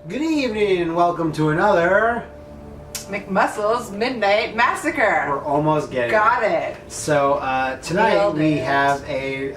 Good evening and welcome to another McMuscles Midnight Massacre. We're almost getting Got it. So tonight Nailed we it. have a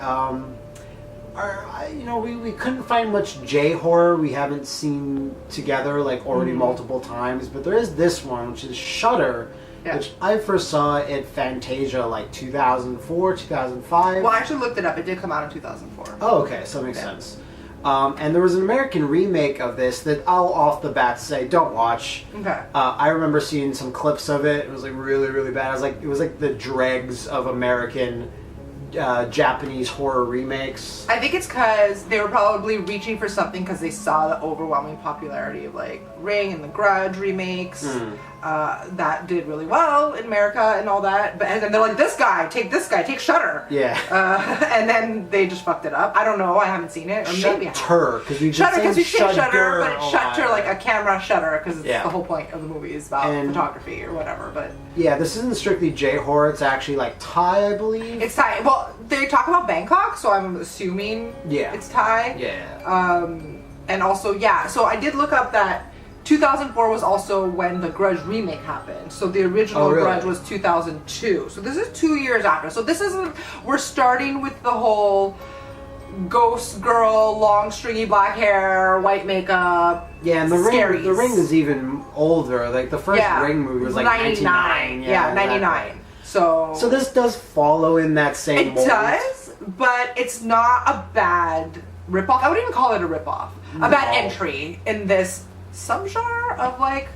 we couldn't find much J horror we haven't seen together like already multiple times, but there is this one which is Shudder, which I first saw at Fantasia like 2004, 2005. Well, I actually looked it up. It did come out in 2004. Oh, okay, so that makes sense. And there was an American remake of this that I'll off the bat say don't watch. Okay. I remember seeing some clips of it. It was like really, really bad. It was like the dregs of American Japanese horror remakes. I think it's because they were probably reaching for something because they saw the overwhelming popularity of like Ring and the Grudge remakes that did really well in America and all that. But and then they're like, this guy, take Shudder. Yeah. And then they just fucked it up. I don't know. I haven't seen it. Or maybe I have. Shudder, because we Shudder, because we say Shudder, but it's a Shutter lot. like a camera shutter because it's the whole point of the movie is about And- photography or whatever. But Yeah, this isn't strictly J horror. It's actually like Thai, I believe. it's Thai. Well, they talk about Bangkok, so I'm assuming it's Thai. Yeah. And also, so I did look up that 2004 was also when the Grudge remake happened. So the original Grudge was 2002. So this is 2 years after. So this isn't, we're starting with the whole ghost girl, long stringy black hair, white makeup. Yeah, and the ring is even older. Like the first Ring movie was like 99. Yeah, 99. So this does follow in that same mold. It does, but it's not a bad ripoff. I wouldn't even call it a ripoff. A bad entry in this subgenre of like,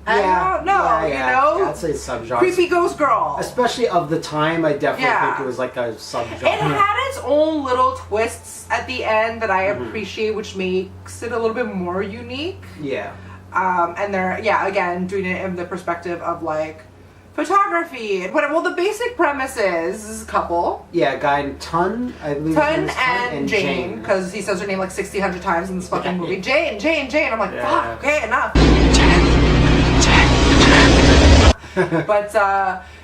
I don't know, you know? I'd say subgenre. Creepy ghost girl. Especially of the time, I definitely think it was like a subgenre. It had its own little twists at the end that I appreciate, which makes it a little bit more unique. Yeah. And they're, again, doing it in the perspective of like, photography and whatever. Well, the basic premise is a couple. Yeah, a guy named Tun, I believe. Tun and Jane, because he says her name like 100 times in this fucking movie. Jane. I'm like, fuck, okay, enough. But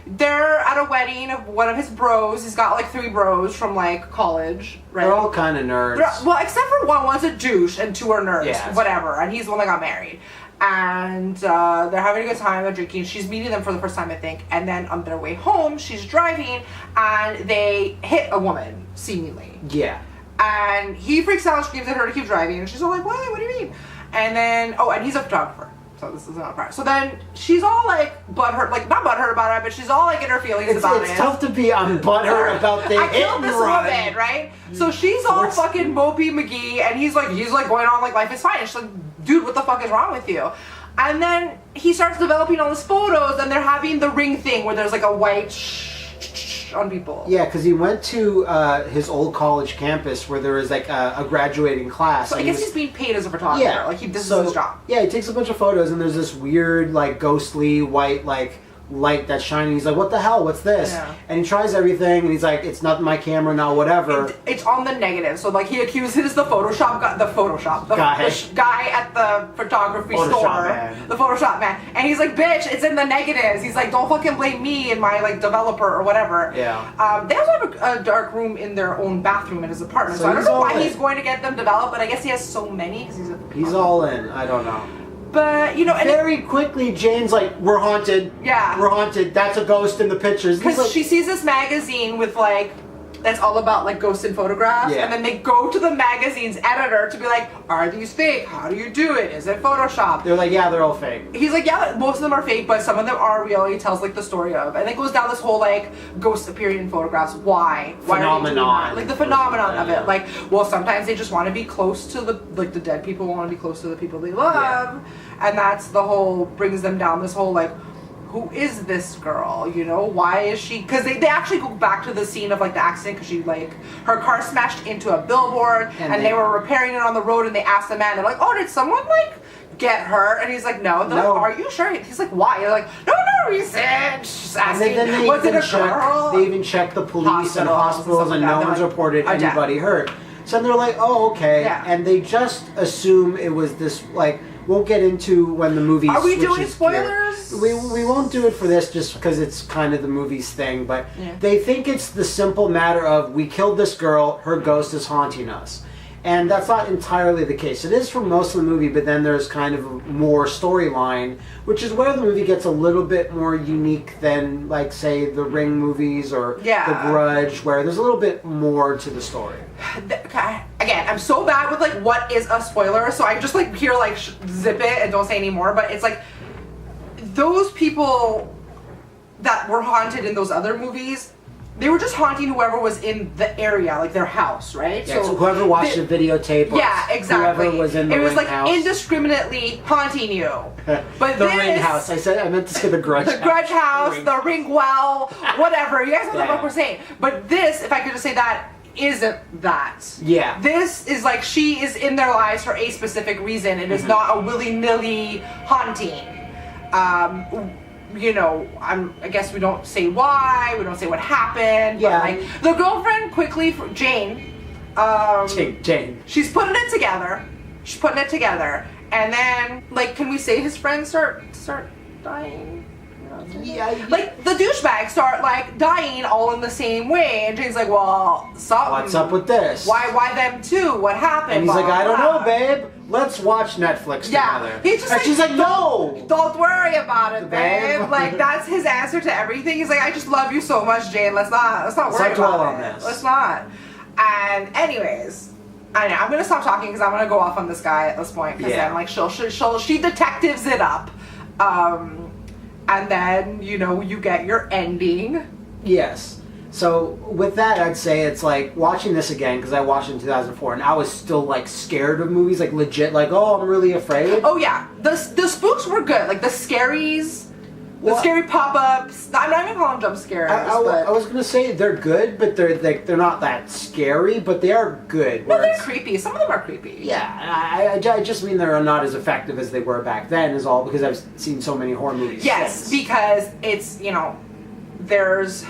they're at a wedding of one of his bros. He's got like 3 bros from like college, right? They're all kind of nerds. Well, except for one. One's a douche and 2 are nerds. Yeah, whatever. And he's the one that got married. And they're having a good time, they're drinking. She's meeting them for the first time, I think. And then on their way home, she's driving and they hit a woman, seemingly. Yeah. And he freaks out, screams at her to keep driving. And she's all like, what do you mean? And then, and he's a photographer. So this is not a part. So then she's all like butthurt, like not butthurt about it, but she's all like in her feelings about it. It's tough to be on butthurt about the I killed this woman, right? So she's all fucking mopey McGee, and he's like going on like life is fine. And she's like, dude, what the fuck is wrong with you? And then he starts developing all his photos, and they're having the ring thing where there's like a white on people. Yeah, because he went to his old college campus where there was like a graduating class. So I guess he's being paid as a photographer. Yeah, like this is his job. Yeah, he takes a bunch of photos, and there's this weird like ghostly white like light that's shining. He's like, what the hell? What's this? Yeah. And he tries everything, and he's like, it's not my camera now, whatever. It's on the negative. So like he accuses the guy at the photography store, man. the Photoshop man, and he's like, bitch, it's in the negatives. He's like, don't fucking blame me and my like developer or whatever. Yeah. They also have a dark room in their own bathroom in his apartment. So I don't know why he's going to get them developed, but I guess he has so many because he's all in. I don't know. But, you know, and very quickly, Jane's like, we're haunted. Yeah. We're haunted. That's a ghost in the pictures. Because like, she sees this magazine with, like, that's all about, like, ghosts and photographs. Yeah. And then they go to the magazine's editor to be like, are these fake? How do you do it? Is it Photoshop? They're like, yeah, they're all fake. He's like, yeah, most of them are fake, but some of them are real. He tells, like, the story of. And it goes down this whole, like, ghosts appearing in photographs. Why? Why are they doing that? Like, the phenomenon of it. Like, well, sometimes they just want to be close to the dead people want to be close to the people they love. Yeah. And that's the whole, brings them down this whole, like, who is this girl, you know? Why is she, because they actually go back to the scene of, like, the accident, because she, like, her car smashed into a billboard, and they were repairing it on the road, and they asked the man, they're like, oh, did someone, like, get hurt? And he's like, no. They're like, are you sure? He's like, why? You're like, no reason. Just asking, was it a girl? They even check the police and hospitals, and no one's reported anybody hurt. So they're like, oh, okay. Yeah. And they just assume it was this, like, we'll get into when the movie Are we doing spoilers? We won't do it for this just because it's kind of the movie's thing, but they think it's the simple matter of we killed this girl, her ghost is haunting us. And that's not entirely the case. It is for most of the movie, but then there's kind of more storyline, which is where the movie gets a little bit more unique than, like, say, the Ring movies or The Grudge, where there's a little bit more to the story. Again, I'm so bad with, like, what is a spoiler, so I just, like, here, like, zip it and don't say any more, but it's like, those people that were haunted in those other movies, they were just haunting whoever was in the area, like their house, right? Yeah, so whoever watched the videotape, or exactly. Whoever was in the Ring like house. indiscriminately haunting you. But the Ring house. I meant to say the Grudge house. The Grudge house, the Ring well, whatever. You guys know what the fuck we're saying. But this, if I could just say that, isn't that. Yeah. This is like she is in their lives for a specific reason. It is not a willy-nilly haunting. You know, I guess we don't say why, we don't say what happened. Yeah. But like the girlfriend quickly, Jane. Jane. She's putting it together. She's putting it together, and then like, can we say his friends start dying? Yeah. Like the douchebags start like dying all in the same way, and Jane's like, "Well, something. What's up with this? Why them too? What happened?" And he's like, "I don't know, babe. Let's watch Netflix together." He's just and she's like, "No, don't worry about it, babe." Like that's his answer to everything. He's like, "I just love you so much, Jane. Let's not worry about it. Let's not." And anyways. I know, I'm gonna stop talking because I'm gonna go off on this guy at this point because then like she detectives it up. And then, you know, you get your ending. Yes. So with that, I'd say it's like watching this again, because I watched it in 2004, and I was still like scared of movies, like legit, like, oh, I'm really afraid. Oh yeah, the spooks were good, like the scaries, the scary pop-ups. I'm not even calling them jump scares. I was gonna say they're good, but they're not that scary, but they are good. No, they're creepy. Some of them are creepy. Yeah, I just mean they're not as effective as they were back then, is all, because I've seen so many horror movies. Yes, since. Because it's, you know, there's,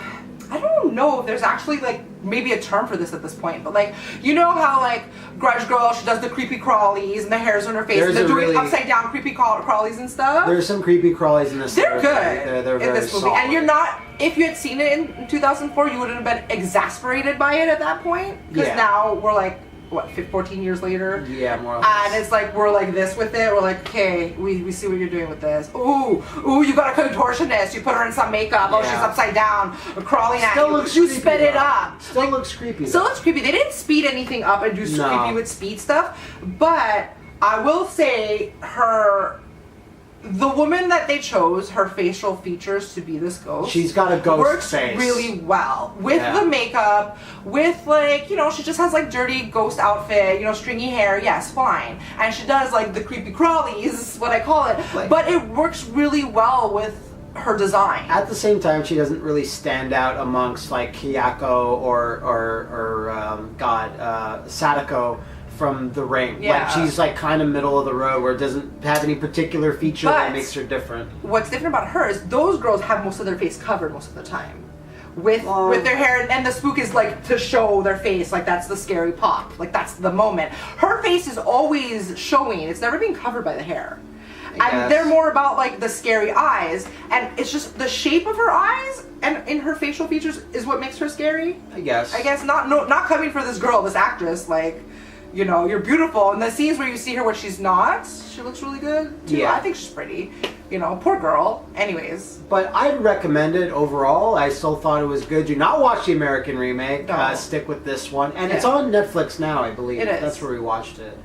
I don't know if there's actually like maybe a term for this at this point, but like, you know how like Grudge Girl, she does the creepy crawlies and the hairs on her face, and they're doing upside down creepy crawlies and stuff. There's some creepy crawlies in this. They're good they're in this movie, solid. and you're not. If you had seen it in 2004, you wouldn't have been exasperated by it at that point, because now we're like, what, 14 years later? Yeah, more or less. And it's like, we're like this with it. We're like, okay, we see what you're doing with this. Ooh, you got a contortionist. You put her in some makeup. Oh, she's upside down, crawling at you. You sped it up. Still looks creepy. Still looks creepy. They didn't speed anything up and do creepy with speed stuff. But I will say the woman that they chose, her facial features to be this ghost. She's got a ghost works face. really well with the makeup, with like, you know, she just has like dirty ghost outfit, you know, stringy hair. Yes, fine. And she does like the creepy crawlies, is what I call it. But it works really well with her design. At the same time, she doesn't really stand out amongst like Kiyako or Sadako from The Ring. Yeah. Like, she's like kind of middle of the road, where it doesn't have any particular feature that makes her different. What's different about her is those girls have most of their face covered most of the time with their hair, and the spook is like to show their face, like that's the scary pop, like that's the moment. Her face is always showing. It's never being covered by the hair. And they're more about like the scary eyes, and it's just the shape of her eyes and in her facial features is what makes her scary. I guess not coming for this girl, this actress, like, you know, you're beautiful. And the scenes where you see her when she's not, she looks really good too. Yeah. I think she's pretty. You know, poor girl. Anyways. But I'd recommend it overall. I still thought it was good. Do not watch the American remake. No. Stick with this one. And it's on Netflix now, I believe. It is. That's where we watched it.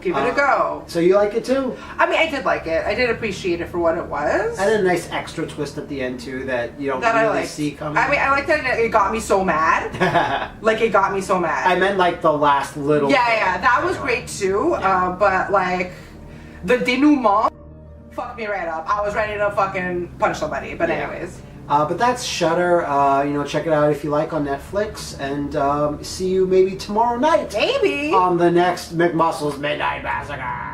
Give it a go. So you like it too? I mean, I did like it. I did appreciate it for what it was. And a nice extra twist at the end too that you don't really see coming. I mean, I like that it got me so mad. Like, it got me so mad. I meant like the last little thing. That was great too. Yeah. But like, the denouement fucked me right up. I was ready to fucking punch somebody. But anyways. But that's Shudder. You know, check it out if you like on Netflix, and see you maybe tomorrow night. Maybe on the next McMuscles Midnight Massacre.